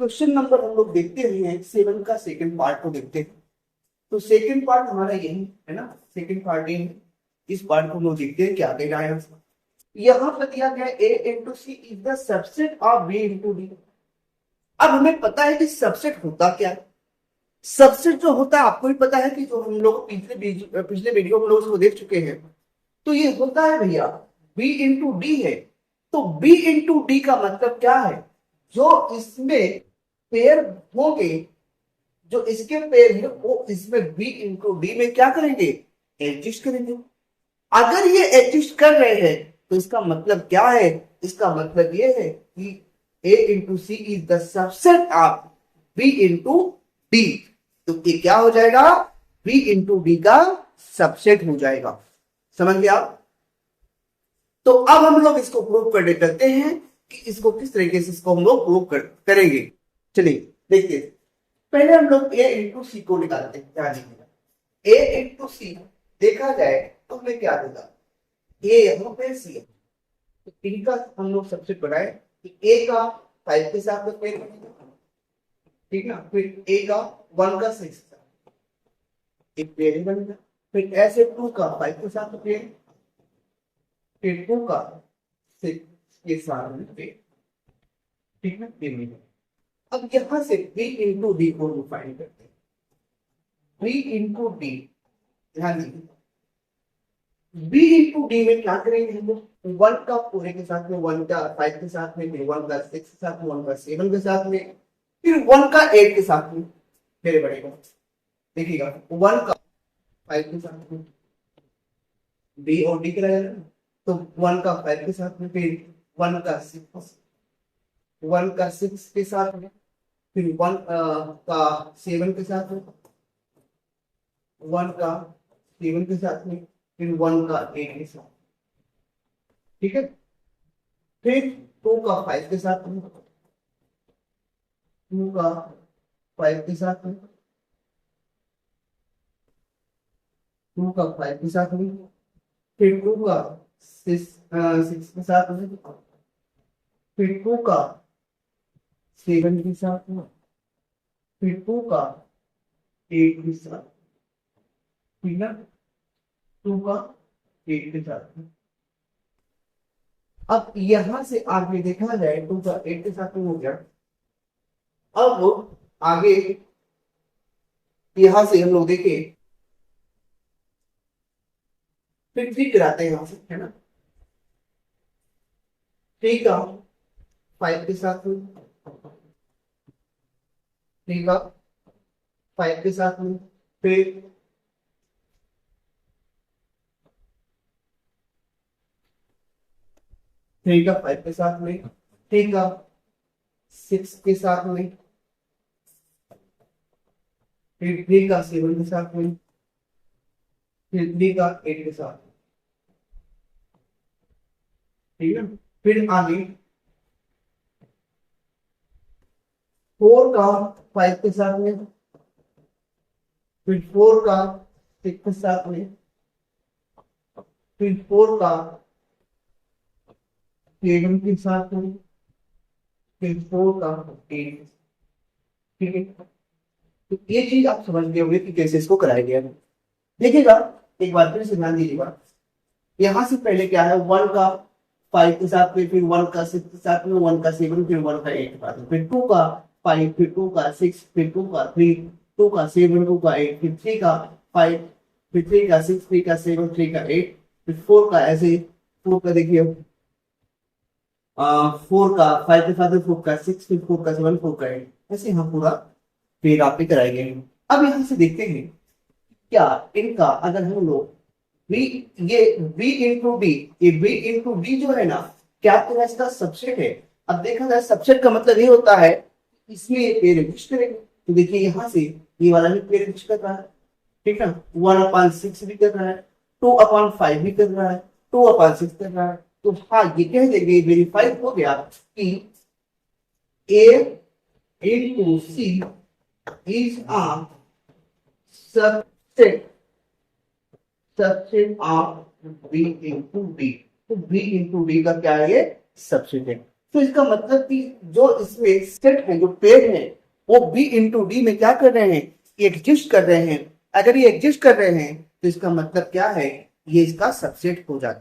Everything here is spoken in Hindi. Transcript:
क्वेश्चन नंबर हम लोग देखते हैं 7 का सेकंड पार्ट को देखते हैं। तो सेकंड पार्ट हमारा यही है ना, सेकंड पार्ट ये है। इस पार्ट को हम लोग देखते हैं क्या दे रहा है। यहाँ पर दिया गया a into C is the subset of b into D. अब हमें पता है कि सबसेट होता क्या है। सबसेट जो होता है आपको भी पता है कि जो हम लोग पिछले वीडियो में लोग उसको देख चुके हैं। तो ये होता है भैया b इंटू डी है। तो b इंटू डी का मतलब क्या है, जो इसमें पेयर होंगे, जो इसके पेयर है वो इसमें b इंटू डी में क्या करेंगे, एडजस्ट करेंगे। अगर ये एडजस्ट कर रहे हैं तो इसका मतलब क्या है, इसका मतलब ये है कि a into C is the subset of b into D. तो ये क्या हो जाएगा, b इंटू डी का सबसेट हो जाएगा। समझ गया। तो अब हम लोग इसको प्रूव करने चलते हैं कि इसको किस तरीके से इसको हम लोग प्रूव करेंगे। चलिए देखिए, पहले हम लोग a इंटू सी को निकालते हैं। क्या लिखेगा, a इंटू सी देखा जाए तो हमें क्या देगा, a यहाँ पे सी है। तो टी का हम लोग सबसे बनाए कि a का 5 के साथ में पेयर बनेगा, ठीक ना। फिर a का 1 का 6 एक पेयर ही बनेगा। फिर ऐसे 2 का 5 के साथ में पेयर, फिर 2 का 6 के साथ में पेयर, ठीक ना। ये नहीं है। अब यहां से b इंटू डी को फाइंड करते हैं। b इंटू डी, ध्यान दीजिए, b इंटू डी में क्या करेंगे हम लोग, 1 का पूरे के साथ में, 1 का 5 के साथ में, फिर 1 का 6 के साथ में, 1 का 7 के साथ में, फिर 1 का 8 के साथ में मेरे बढ़ेगा। देखिएगा 1 का 5 के साथ में बी और डी कराया ना, तो 1 का 5 के साथ में, फिर 1 का 6, 1 का 6 के साथ में, फिर 1 का 7 के साथ में, 1 का 7 के साथ में, फिर 1 का 8 के साथ, ठीक है। फिर 2 का 5 के साथ में, 2 का 5 के साथ में, 2 का 5 के साथ में, फिर 2 का 6 के साथ में, फिर 2 का 7 के साथ में, फिर 2 का 8 के साथ, ठीक है, 2 का 8 के साथ में। अब यहां से आगे देखा जाए 2 का 8 के साथ में हो गया। अब आगे यहां से हम लोग देखें, फिर थ्री कराते हैं यहां से, है ना। थ्री का 5 के साथ में, 3 का 5 के साथ में, फिर 3 का 5 के साथ में, 3 का 6 के साथ में, फिर 3 का 7 के साथ में, फिर 3 का 8 के साथ, ठीक है। फिर आगे 4 का 5 के साथ में, फिर 4 का 6 के साथ में, फिर 4 का 7 के साथ में, फिर 4 का 8, ठीक है। तो ये चीज आप समझ गए होंगे कि कैसे इसको कराया गया है। देखिएगा एक बार फिर से ध्यान दीजिएगा, यहां से पहले क्या है, 1 का 5 के साथ में, फिर 1 का 6 के साथ में, 1 का 7, फिर 1 का 8 के साथ में, फिर 2 का 5, फिर 2 का 6, फिर 2 का 3, 2 का 7, 2 का 8, फिर 3 का 5, फिर 3 का 6, 3 का 7, 3 का 8, फिर 4 का ऐसे, 4 का देखिए 4 का 5 के साथ में, 4 का 6, फिर 4 का 7, 4 का 8, ऐसे यहाँ पूरा पेड़ आपके कराए गए हैं। अब यहाँ से देखते हैं क्या इनका, अगर हम लोग v, ये v इंटू डी, ये v इंटू डी जो है ना, क्या तो इसका सबसेट है। अब देखा जाए सबसेट का मतलब ये होता है इसमें ये पेयर एग्जिस्ट करेगा। तो देखिए यहाँ से ये वाला भी पेयर एग्जिस्ट कर रहा है, ठीक है, 1/6 भी कर रहा है, 2/5 भी कर रहा है, 2/6 कर रहा है। तो हाँ ये कह देंगे, वेरीफाई हो गया कि a into C is a subset, subset of v into D. तो v इंटू डी का क्या है, ये सबसेट है। तो इसका मतलब कि जो इसमें सेट है, जो पेयर है, वो बी इंटू डी में क्या कर रहे हैं, एग्जिस्ट कर रहे हैं। अगर ये एग्जिस्ट कर रहे हैं तो इसका मतलब क्या है, ये इसका सबसेट हो जाता है।